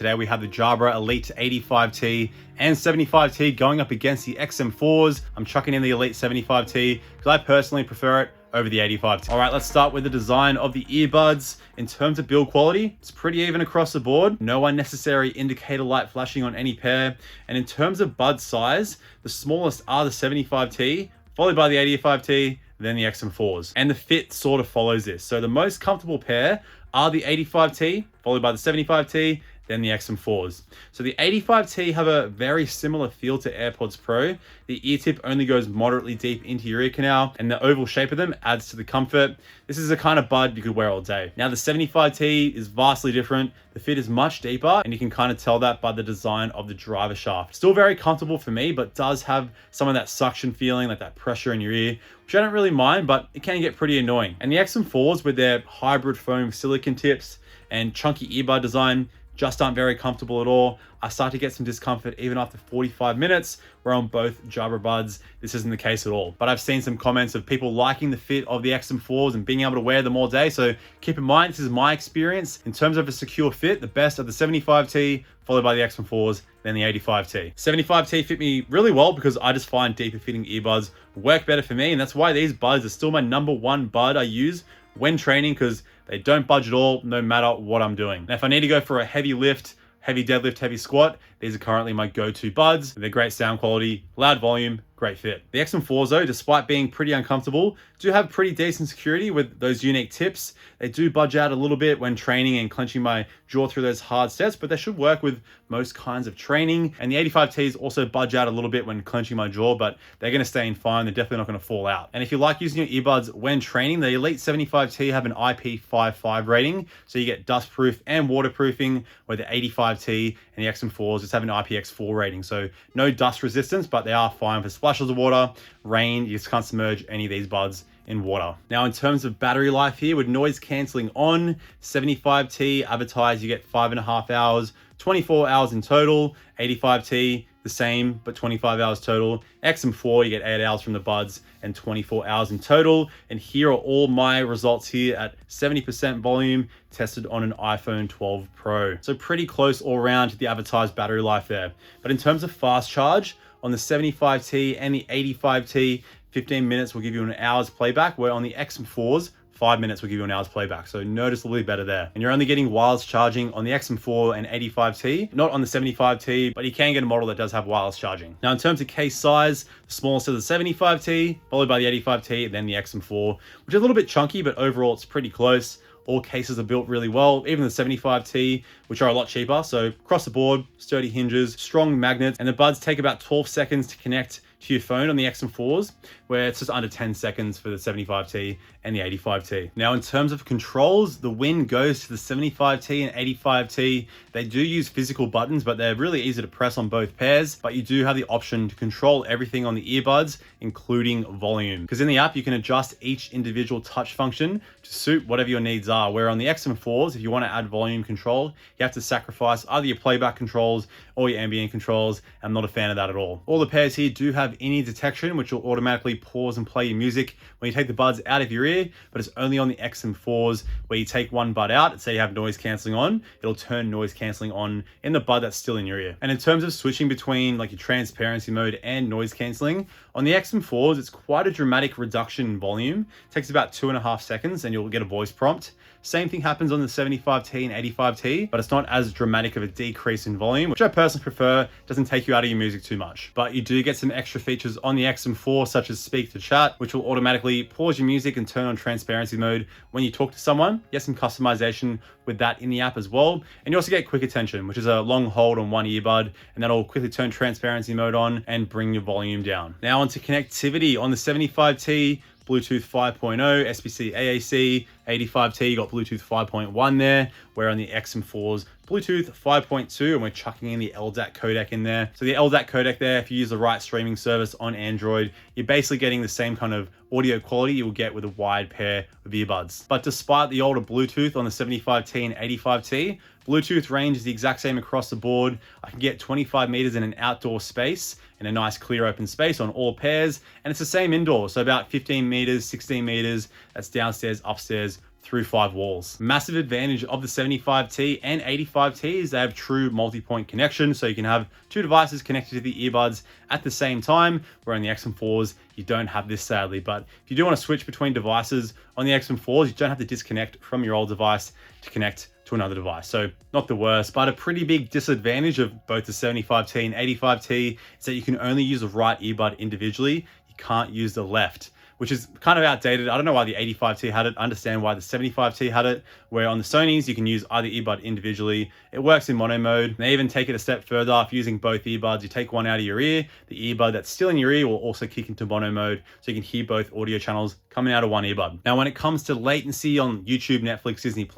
Today we have the Jabra Elite 85T and 75T going up against the XM4s. I'm chucking in the Elite 75T because I personally prefer it over the 85T. All right, let's start with the design of the earbuds. In terms of build quality, it's pretty even across the board. No unnecessary indicator light flashing on any pair. And in terms of bud size, the smallest are the 75T, followed by the 85T, then the XM4s. And the fit sort of follows this. So the most comfortable pair are the 85T, followed by the 75T, then the XM4s. So the 85T have a very similar feel to AirPods Pro. The ear tip only goes moderately deep into your ear canal, and the oval shape of them adds to the comfort. This is a kind of bud you could wear all day. Now the 75T is vastly different. The fit is much deeper, and you can kind of tell that by the design of the driver shaft. Still very comfortable for me, but does have some of that suction feeling, like that pressure in your ear, which I don't really mind, but it can get pretty annoying. And the XM4s with their hybrid foam silicon tips and chunky earbud design just aren't very comfortable at all. I start to get some discomfort even after 45 minutes, where on both Jabra buds, this isn't the case at all. But I've seen some comments of people liking the fit of the XM4s and being able to wear them all day. So keep in mind, this is my experience. In terms of a secure fit, the best are the 75T, followed by the XM4s, then the 85T. 75T fit me really well because I just find deeper fitting earbuds work better for me. And that's why these buds are still my #1 bud I use when training, because they don't budge at all, no matter what I'm doing. Now, if I need to go for a heavy lift, heavy deadlift, heavy squat, these are currently my go-to buds. They're great sound quality, loud volume, great fit. The XM4s though, despite being pretty uncomfortable, do have pretty decent security with those unique tips. They do budge out a little bit when training and clenching my jaw through those hard sets, but they should work with most kinds of training. And the 85Ts also budge out a little bit when clenching my jaw, but they're gonna stay in fine. They're definitely not gonna fall out. And if you like using your earbuds when training, the Elite 75T have an IP55 rating, so you get dustproof and waterproofing, where the 85T and the XM4s just have an IPX4 rating. So no dust resistance, but they are fine for splashes of water, rain. You just can't submerge any of these buds in water. Now, in terms of battery life here, with noise cancelling on, 75T advertised you get 5.5 hours, 24 hours in total. 85T, the same, but 25 hours total. XM4, you get 8 hours from the buds and 24 hours in total. And here are all my results here at 70% volume, tested on an iPhone 12 Pro. So pretty close all around to the advertised battery life there. But in terms of fast charge, on the 75T and the 85T, 15 minutes will give you an hour's playback, where on the XM4s, 5 minutes will give you an hour's playback. So noticeably better there. And you're only getting wireless charging on the XM4 and 85T, not on the 75T, but you can get a model that does have wireless charging. Now, in terms of case size, the smallest is the 75T, followed by the 85T, then the XM4, which is a little bit chunky, but overall it's pretty close. All cases are built really well, even the 75T, which are a lot cheaper. So across the board, sturdy hinges, strong magnets, and the buds take about 12 seconds to connect to your phone on the XM4s, where it's just under 10 seconds for the 75T and the 85T. Now, in terms of controls, the win goes to the 75T and 85T. They do use physical buttons, but they're really easy to press on both pairs. But you do have the option to control everything on the earbuds, including volume. Because in the app, you can adjust each individual touch function to suit whatever your needs are. Where on the XM4s, if you want to add volume control, you have to sacrifice either your playback controls or your ambient controls. I'm not a fan of that at all. All the pairs here do have in-ear detection, which will automatically pause and play your music when you take the buds out of your ear, but it's only on the XM4s where you take one bud out, say you have noise cancelling on, it'll turn noise cancelling on in the bud that's still in your ear. And in terms of switching between like your transparency mode and noise cancelling, on the XM4s, it's quite a dramatic reduction in volume. It takes about 2.5 seconds and you'll get a voice prompt. Same thing happens on the 75T and 85T, but it's not as dramatic of a decrease in volume, which I personally prefer. It doesn't take you out of your music too much. But you do get some extra features on the XM4, such as speak to chat, which will automatically pause your music and turn on transparency mode when you talk to someone. You get some customization with that in the app as well. And you also get quick attention, which is a long hold on one earbud, and that'll quickly turn transparency mode on and bring your volume down. Now onto connectivity. On the 75T, Bluetooth 5.0, SBC AAC, 85T, you got Bluetooth 5.1 there, where on the XM4s, Bluetooth 5.2, and we're chucking in the LDAC codec in there. So the LDAC codec there, if you use the right streaming service on Android, you're basically getting the same kind of audio quality you will get with a wide pair of earbuds. But despite the older Bluetooth on the 75T and 85T, Bluetooth range is the exact same across the board. I can get 25 meters in an outdoor space, in a nice clear open space on all pairs, and it's the same indoors, so about 15 meters, 16 meters, that's downstairs, upstairs, through 5 walls. Massive advantage of the 75T and 85T is they have true multi-point connection, so you can have 2 devices connected to the earbuds at the same time, where on the XM4s you don't have this sadly. But if you do want to switch between devices on the XM4s, you don't have to disconnect from your old device to connect to another device. So not the worst, but a pretty big disadvantage of both the 75T and 85T is that you can only use the right earbud individually. You can't use the left, which is kind of outdated. I don't know why the 85T had it. I understand why the 75T had it, where on the Sonys, you can use either earbud individually. It works in mono mode. They even take it a step further. If you're using both earbuds, you take one out of your ear, the earbud that's still in your ear will also kick into mono mode, so you can hear both audio channels coming out of one earbud. Now, when it comes to latency on YouTube, Netflix, Disney+,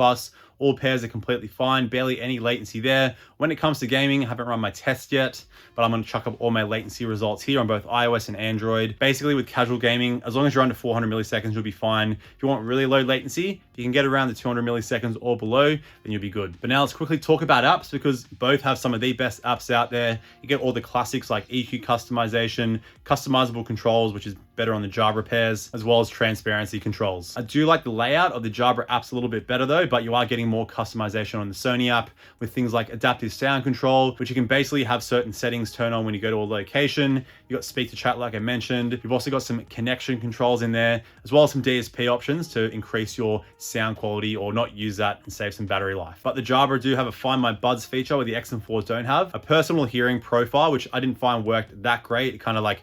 all pairs are completely fine, barely any latency there. When it comes to gaming, I haven't run my test yet, but I'm gonna chuck up all my latency results here on both iOS and Android. Basically with casual gaming, as long as you're under 400 milliseconds, you'll be fine. If you want really low latency, if you can get around the 200 milliseconds or below, then you'll be good. But now let's quickly talk about apps, because both have some of the best apps out there. You get all the classics like EQ customization, customizable controls, which is better on the Jabra pairs, as well as transparency controls. I do like the layout of the Jabra apps a little bit better though, but you are getting more customization on the Sony app with things like adaptive sound control, which you can basically have certain settings turn on when you go to a location. You got speak to chat like I mentioned. You've also got some connection controls in there, as well as some DSP options to increase your sound quality or not use that and save some battery life. But the Jabra do have a Find My Buds feature where the XM4s don't have. A personal hearing profile, which I didn't find worked that great. It kind of like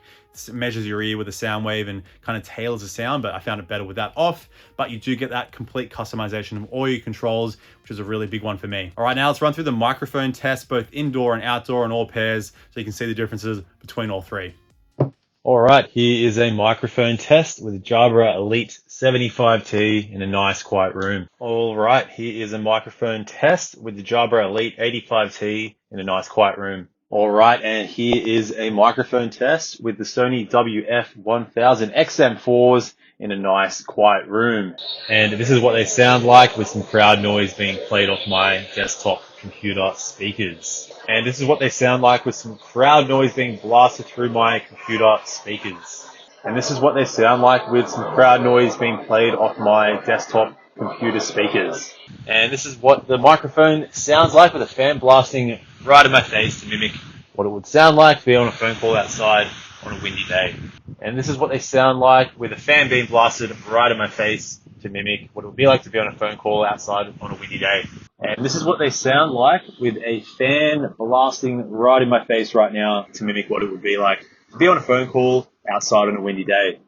measures your ear with a sound wave and kind of tailors the sound, but I found it better with that off. But you do get that complete customization of all your controls, which is a really big one for me. All right, now let's run through the microphone test, both indoor and outdoor and all pairs, so you can see the differences between all three. All right, here is a microphone test with the Jabra Elite 75T in a nice quiet room. All right, here is a microphone test with the Jabra Elite 85T in a nice quiet room. All right, and here is a microphone test with the Sony WF-1000 XM4s in a nice quiet room. And this is what they sound like with some crowd noise being played off my desktop computer speakers. And this is what they sound like with some crowd noise being blasted through my computer speakers. And this is what they sound like with some crowd noise being played off my desktop computer speakers. And this is what the microphone sounds like with a fan blasting right in my face to mimic what it would sound like to be on a phone call outside on a windy day. And this is what they sound like with a fan being blasted right in my face to mimic what it would be like to be on a phone call outside on a windy day. And this is what they sound like with a fan blasting right in my face right now to mimic what it would be like to be on a phone call outside on a windy day.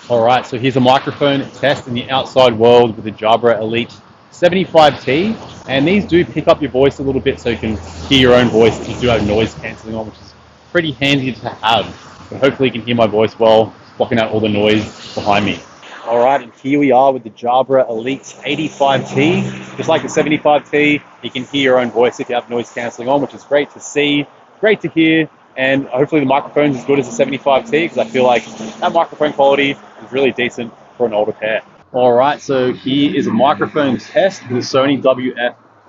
All right, so here's a microphone test in the outside world with the Jabra Elite 75T, and these do pick up your voice a little bit so you can hear your own voice. You do have noise cancelling on, which is pretty handy to have. But hopefully you can hear my voice well, blocking out all the noise behind me. All right, and here we are with the Jabra Elite 85T. Just like the 75T, you can hear your own voice if you have noise cancelling on, which is great to see, great to hear. And hopefully the microphone's as good as the 75T, because I feel like that microphone quality is really decent for an older pair. All right, so here is a microphone test with the Sony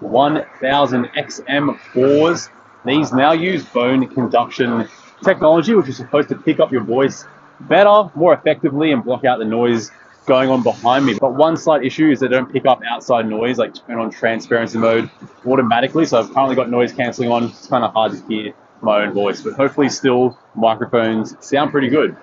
WF-1000 XM4s. These now use bone conduction technology, which is supposed to pick up your voice better, more effectively, and block out the noise going on behind me. But one slight issue is they don't pick up outside noise, like turn on transparency mode automatically. So I've currently got noise cancelling on. It's kind of hard to hear my own voice, but hopefully still microphones sound pretty good.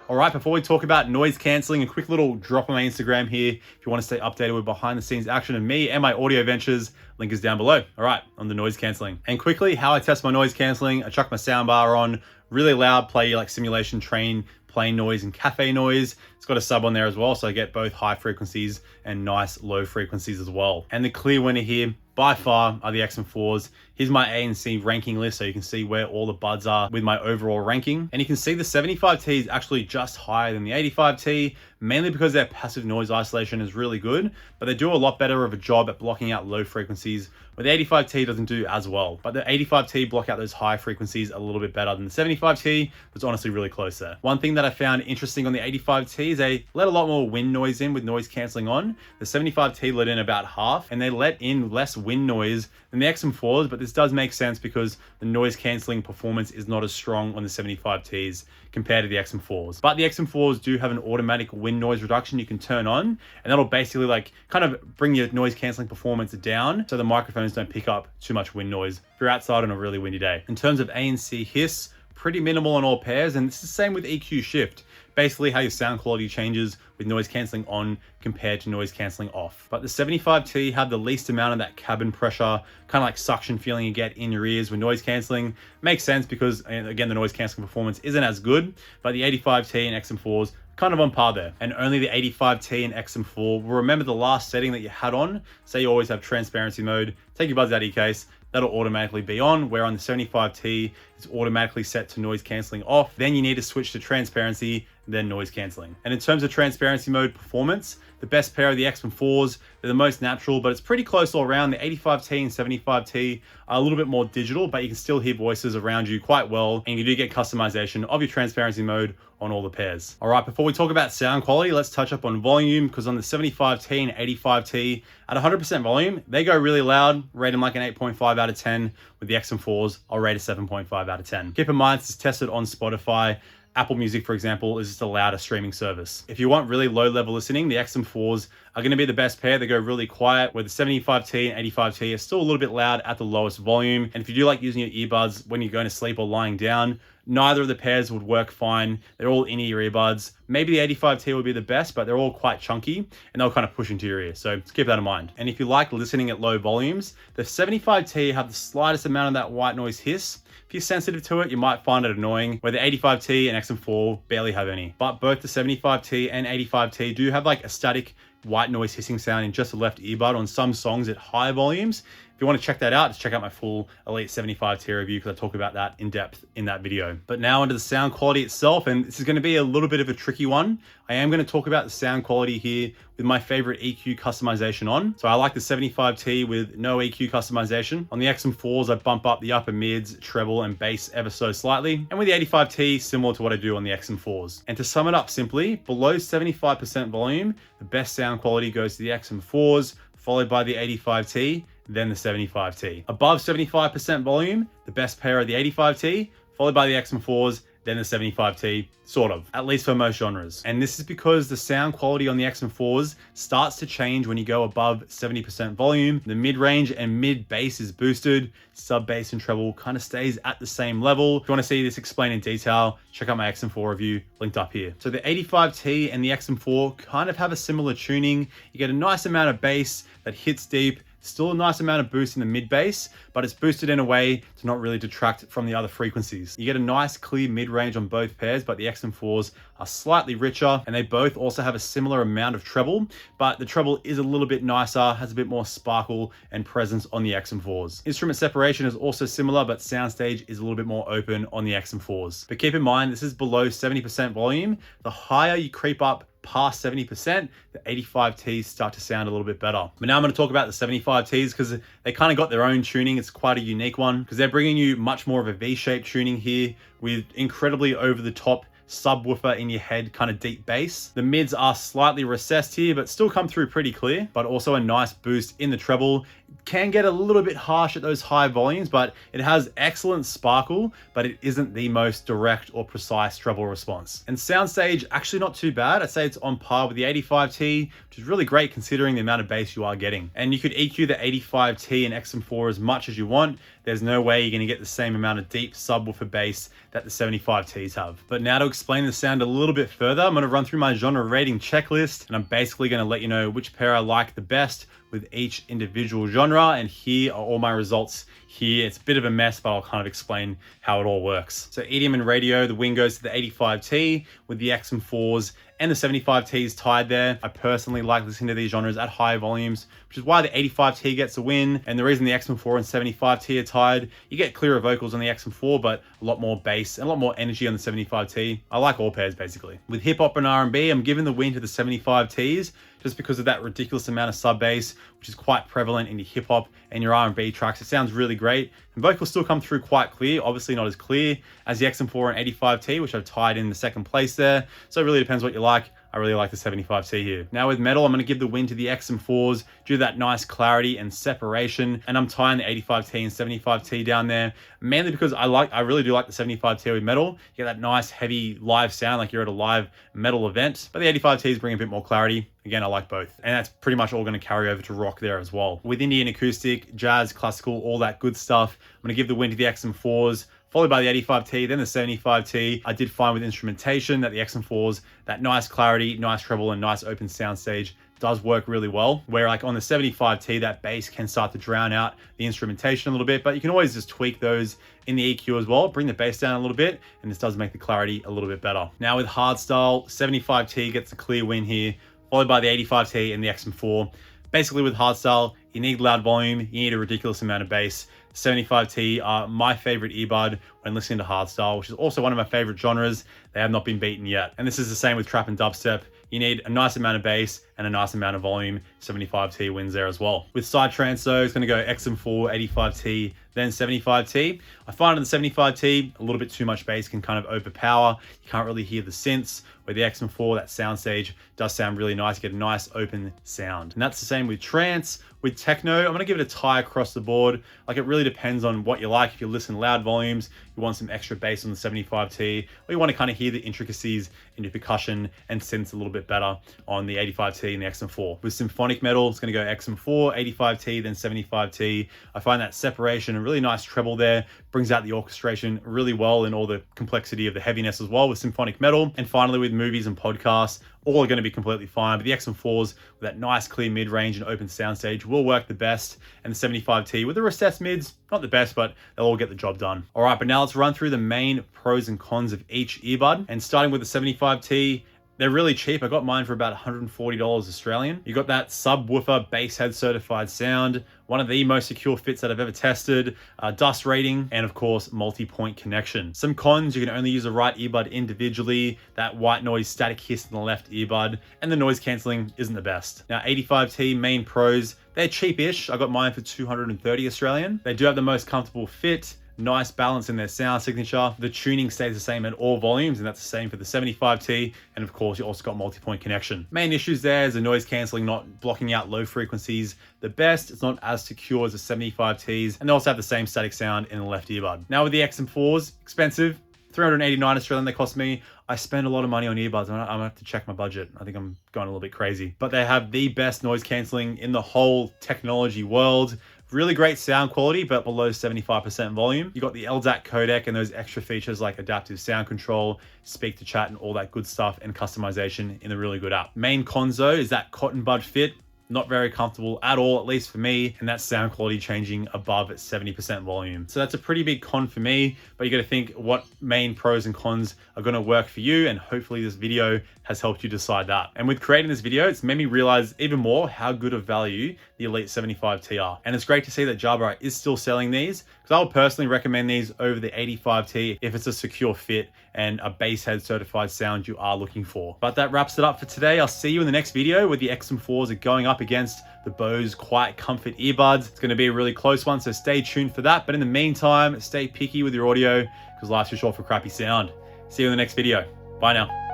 All right, before we talk about noise cancelling, a quick little drop on my Instagram here. If you want to stay updated with behind the scenes action of me and my audio ventures, link is down below. All right, on the noise cancelling. And quickly, how I test my noise cancelling, I chuck my soundbar on, really loud, play like simulation train, plane noise and cafe noise. It's got a sub on there as well, so I get both high frequencies and nice low frequencies as well. And the clear winner here, by far, are the XM4s. Here's my ANC ranking list, so you can see where all the buds are with my overall ranking. And you can see the 75T is actually just higher than the 85T, mainly because their passive noise isolation is really good, but they do a lot better of a job at blocking out low frequencies But the 85T doesn't do as well. But the 85T block out those high frequencies a little bit better than the 75T, was honestly really close there. One thing that I found interesting on the 85T is they let a lot more wind noise in with noise cancelling on. The 75T let in about half, and they let in less wind noise than the XM4s, but this does make sense because the noise cancelling performance is not as strong on the 75Ts compared to the XM4s. But the XM4s do have an automatic wind noise reduction you can turn on, and that'll basically like kind of bring your noise cancelling performance down so the microphones don't pick up too much wind noise if you're outside on a really windy day. In terms of ANC hiss, pretty minimal on all pairs, and it's the same with EQ shift. Basically how your sound quality changes with noise cancelling on compared to noise cancelling off. But the 75T had the least amount of that cabin pressure, kind of like suction feeling you get in your ears with noise cancelling. Makes sense because, again, the noise cancelling performance isn't as good, but the 85T and XM4s kind of on par there. And only the 85T and XM4 will remember the last setting that you had on. Say you always have transparency mode, take your buds out of your case, that'll automatically be on, where on the 75T, it's automatically set to noise cancelling off. Then you need to switch to transparency, then noise cancelling. And in terms of transparency mode performance, the best pair of the XM4s, they're the most natural, but it's pretty close all around. The 85T and 75T are a little bit more digital, but you can still hear voices around you quite well, and you do get customization of your transparency mode on all the pairs. All right, before we talk about sound quality, let's touch up on volume, because on the 75T and 85T, at 100% volume, they go really loud, rate them like an 8.5 out of 10. With the XM4s, I'll rate a 7.5 out of 10. Keep in mind, this is tested on Spotify. Apple Music, for example, is just a louder streaming service. If you want really low level listening, the XM4s are going to be the best pair. They go really quiet, where the 75T and 85T are still a little bit loud at the lowest volume. And if you do like using your earbuds when you're going to sleep or lying down, neither of the pairs would work fine. They're all in-ear earbuds. Maybe the 85T would be the best, but they're all quite chunky and they'll kind of push into your ear. So just keep that in mind. And if you like listening at low volumes, the 75T have the slightest amount of that white noise hiss. If you're sensitive to it, you might find it annoying, where the 85T and XM4 barely have any. But both the 75T and 85T do have like a static white noise hissing sound in just the left earbud on some songs at high volumes. If you want to check that out, just check out my full Elite 75T review, because I talk about that in depth in that video. But now onto the sound quality itself, and this is going to be a little bit of a tricky one. I am going to talk about the sound quality here with my favorite EQ customization on. So I like the 75T with no EQ customization. On the XM4s, I bump up the upper mids, treble, and bass ever so slightly. And with the 85T, similar to what I do on the XM4s. And to sum it up simply, below 75% volume, the best sound quality goes to the XM4s, followed by the 85T, then the 75T. Above 75% volume, the best pair are the 85T, followed by the XM4s, then the 75T, sort of, at least for most genres. And this is because the sound quality on the XM4s starts to change when you go above 70% volume. The mid-range and mid-bass is boosted, sub-bass and treble kind of stays at the same level. If you want to see this explained in detail, check out my XM4 review, linked up here. So the 85T and the XM4 kind of have a similar tuning. You get a nice amount of bass that hits deep, still a nice amount of boost in the mid bass, but it's boosted in a way to not really detract from the other frequencies. You get a nice clear mid-range on both pairs, but the XM4s are slightly richer, and they both also have a similar amount of treble, but the treble is a little bit nicer, has a bit more sparkle and presence on the XM4s. Instrument separation is also similar, but soundstage is a little bit more open on the XM4s. But keep in mind, this is below 70% volume. The higher you creep up past 70%, the 85Ts start to sound a little bit better. But now I'm going to talk about the 75Ts, because they kind of got their own tuning. It's quite a unique one, because they're bringing you much more of a V-shaped tuning here with incredibly over-the-top subwoofer in your head, kind of deep bass. The mids are slightly recessed here, but still come through pretty clear, but also a nice boost in the treble. Can get a little bit harsh at those high volumes, but it has excellent sparkle, but it isn't the most direct or precise treble response. And soundstage, actually not too bad. I'd say it's on par with the 85T, which is really great considering the amount of bass you are getting. And you could EQ the 85T and XM4 as much as you want. There's no way you're going to get the same amount of deep subwoofer bass that the 75Ts have. But now to explain the sound a little bit further, I'm going to run through my genre rating checklist, and I'm basically going to let you know which pair I like the best with each individual genre, and here are all my results here. It's a bit of a mess, but I'll kind of explain how it all works. So EDM and radio, the win goes to the 85T with the XM4s and the 75Ts tied there. I personally like listening to these genres at high volumes, which is why the 85T gets a win. And the reason the XM4 and 75T are tied, you get clearer vocals on the XM4, but a lot more bass and a lot more energy on the 75T. I like all pairs basically. With hip hop and R&B, I'm giving the win to the 75Ts just because of that ridiculous amount of sub bass, which is quite prevalent in your hip hop and your R&B tracks. It sounds really great, and vocals still come through quite clear, obviously not as clear as the XM4 and 85T, which I've tied in the second place there. So it really depends what you like. I really like the 75T here. Now with metal, I'm going to give the win to the XM4s due to that nice clarity and separation, and I'm tying the 85T and 75T down there mainly because I really do like the 75T with metal. You get that nice heavy live sound like you're at a live metal event, but the 85Ts bring a bit more clarity. Again, I like both, and that's pretty much all going to carry over to rock there as well. With Indian acoustic, jazz, classical, all that good stuff, I'm going to give the win to the XM4s, followed by the 85T, then the 75T. I did find with instrumentation that the XM4s, that nice clarity, nice treble, and nice open soundstage does work really well. Where like on the 75T, that bass can start to drown out the instrumentation a little bit, but you can always just tweak those in the EQ as well, bring the bass down a little bit, and this does make the clarity a little bit better. Now with hardstyle, 75T gets a clear win here, followed by the 85T and the XM4. Basically with hardstyle, you need loud volume, you need a ridiculous amount of bass. 75T are my favorite earbud when listening to hardstyle, which is also one of my favorite genres. They have not been beaten yet. And this is the same with trap and dubstep. You need a nice amount of bass and a nice amount of volume. 75T wins there as well. With side transo, it's going to go XM4, 85T, then 75T. I find on the 75T, a little bit too much bass can kind of overpower. You can't really hear the synths. With the XM4, that soundstage does sound really nice. You get a nice open sound. And that's the same with trance. With techno, I'm going to give it a tie across the board. Like it really depends on what you like. If you listen to loud volumes, you want some extra bass on the 75T, or you want to kind of hear the intricacies in your percussion and synths a little bit better on the 85T and the XM4. With symphonic metal, it's going to go XM4, 85T, then 75T. I find that separation and really nice treble there brings out the orchestration really well and all the complexity of the heaviness as well with symphonic metal. And finally with movies and podcasts, all are going to be completely fine, but the XM4s with that nice clear mid-range and open soundstage will work the best, and the 75T with the recessed mids, not the best, but they'll all get the job done. All right, but now let's run through the main pros and cons of each earbud, and starting with the 75T, they're really cheap. I got mine for about $140 Australian. You got that subwoofer bass head certified sound, one of the most secure fits that I've ever tested, dust rating, and of course, multi-point connection. Some cons, you can only use the right earbud individually, that white noise static hiss in the left earbud, and the noise cancelling isn't the best. Now 85T main pros, they're cheapish. I got mine for 230 Australian. They do have the most comfortable fit, nice balance in their sound signature. The tuning stays the same at all volumes, and that's the same for the 75T. And of course, you also got multi-point connection. Main issues there is the noise cancelling not blocking out low frequencies the best. It's not as secure as the 75Ts, and they also have the same static sound in the left earbud. Now with the XM4s, expensive. 389 Australian they cost me. I spend a lot of money on earbuds. I'm gonna have to check my budget. I think I'm going a little bit crazy. But they have the best noise cancelling in the whole technology world. Really great sound quality, but below 75% volume. You got the LDAC codec and those extra features like adaptive sound control, speak to chat, and all that good stuff, and customization in a really good app. Main cons though is that cotton bud fit. Not very comfortable at all, at least for me, and that sound quality changing above 70% volume. So that's a pretty big con for me, but you got to think what main pros and cons are going to work for you, and hopefully this video has helped you decide that. And with creating this video, it's made me realize even more how good of value the Elite 75T are. And it's great to see that Jabra is still selling these, because I would personally recommend these over the 85T if it's a secure fit and a bass head certified sound you are looking for. But that wraps it up for today. I'll see you in the next video where the XM4s are going up against the Bose Quiet Comfort earbuds. It's going to be a really close one, so stay tuned for that. But in the meantime, stay picky with your audio because life's too short for crappy sound. See you in the next video. Bye now.